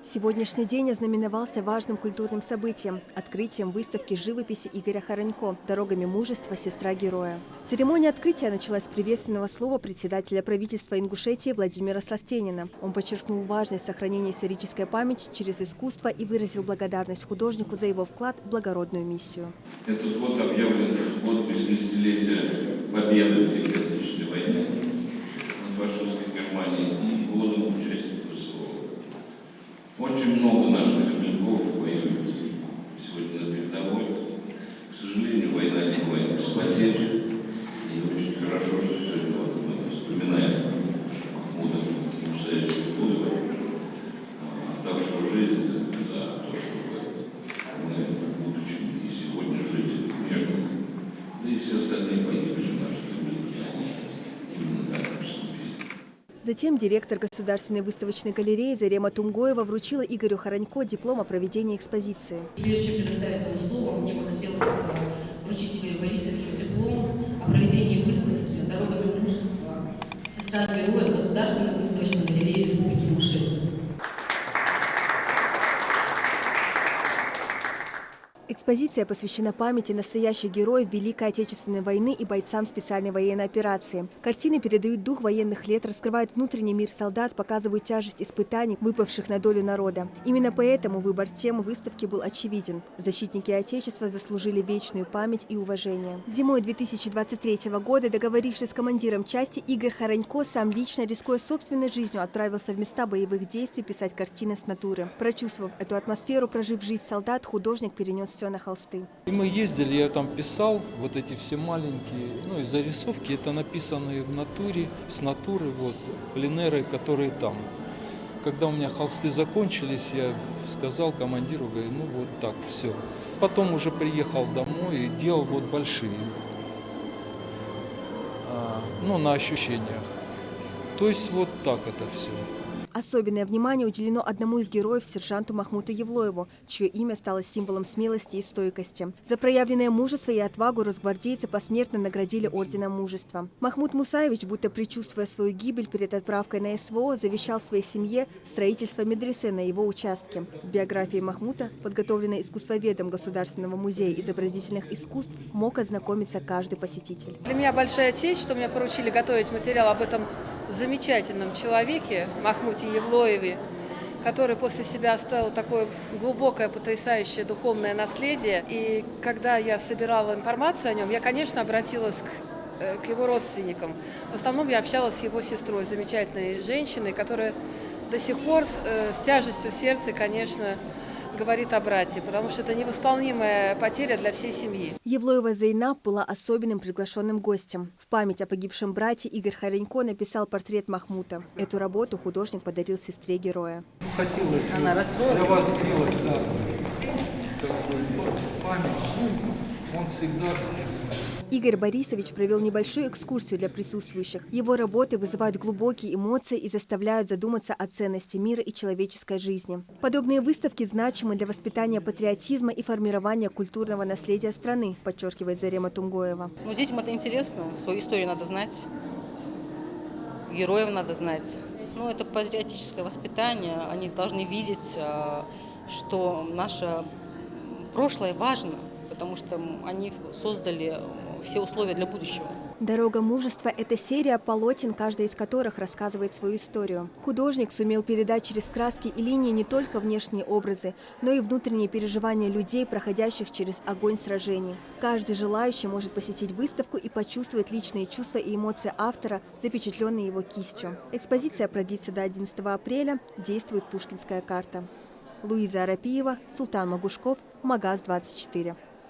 Сегодняшний день ознаменовался важным культурным событием – открытием выставки живописи Игоря Хоронько «Дорогами мужества. Сестра героя». Церемония открытия началась с приветственного слова председателя правительства Ингушетии Владимира Состенина. Он подчеркнул важность сохранения исторической памяти через искусство и выразил благодарность художнику за его вклад в благородную миссию. Этот год объявлен год 80-летия победы в Великой Отечественной войне над фашистской Германией и годом участия в СВО. Очень много наших земляков воюют сегодня на передовой. К сожалению, война не бывает без потерь. И очень хорошо, что сегодня мы вспоминаем Махмуда Мусаевича Гулева, отдавшего жизнь за то, чтобы мы в будущем и сегодня жили мирно. Да и все остальные погибшие наши земляки, они именно так поступили. Затем директор Государственной выставочной галереи Зарема Тумгоева вручила Игорю Хоронько диплом о проведении экспозиции. Прежде чем предоставить ему слово, мне бы хотелось вручить Игорю Борисовичу диплом о проведении выставки «Дорогами мужества. Сестра героя» Государственной выставочной галереи Республики Ингушетия. Экспозиция посвящена памяти настоящих героев Великой Отечественной войны и бойцам специальной военной операции. Картины передают дух военных лет, раскрывают внутренний мир солдат, показывают тяжесть испытаний, выпавших на долю народа. Именно поэтому выбор темы выставки был очевиден. Защитники Отечества заслужили вечную память и уважение. Зимой 2023 года, договорившись с командиром части, Игорь Хоронько сам лично, рискуя собственной жизнью, отправился в места боевых действий писать картины с натуры. Прочувствовав эту атмосферу, прожив жизнь солдат, художник перенес все на холсты. И мы ездили, я там писал, вот эти все маленькие, и зарисовки, это написанные в натуре, с натуры, вот, пленеры, которые там. Когда у меня холсты закончились, я сказал командиру, говорю, вот так, все. Потом уже приехал домой и делал вот большие, на ощущениях. То есть вот так это все. Особенное внимание уделено одному из героев, сержанту Махмуту Евлоеву, чье имя стало символом смелости и стойкости. За проявленное мужество и отвагу росгвардейцы посмертно наградили орденом мужества. Махмуд Мусаевич, будто предчувствуя свою гибель перед отправкой на СВО, завещал своей семье строительство медресе на его участке. В биографии Махмута, подготовленной искусствоведом Государственного музея изобразительных искусств, мог ознакомиться каждый посетитель. Для меня большая честь, что мне поручили готовить материал об этом замечательном человеке Махмуте Евлоеве, который после себя оставил такое глубокое, потрясающее духовное наследие. И когда я собирала информацию о нем, я, конечно, обратилась к его родственникам. В основном я общалась с его сестрой, замечательной женщиной, которая до сих пор с тяжестью в сердце, конечно, говорит о брате, потому что это невосполнимая потеря для всей семьи. Евлоева Зейнаб была особенным приглашенным гостем. В память о погибшем брате Игорь Хоронько написал портрет Махмута. Эту работу художник подарил сестре героя. Хотелось Она расстроилась. для вас сделать, такую память. Он всегда Игорь Борисович провел небольшую экскурсию для присутствующих. Его работы вызывают глубокие эмоции и заставляют задуматься о ценности мира и человеческой жизни. Подобные выставки значимы для воспитания патриотизма и формирования культурного наследия страны, подчеркивает Зарема Тумгоева. Детям это интересно, свою историю надо знать, героев надо знать. Это патриотическое воспитание, они должны видеть, что наше прошлое важно, потому что они создали все условия для будущего. «Дорога мужества» – это серия полотен, каждая из которых рассказывает свою историю. Художник сумел передать через краски и линии не только внешние образы, но и внутренние переживания людей, проходящих через огонь сражений. Каждый желающий может посетить выставку и почувствовать личные чувства и эмоции автора, запечатленные его кистью. Экспозиция продлится до 11 апреля, действует Пушкинская карта. Луиза Арапиева, Султан Магушков, Магаз 24.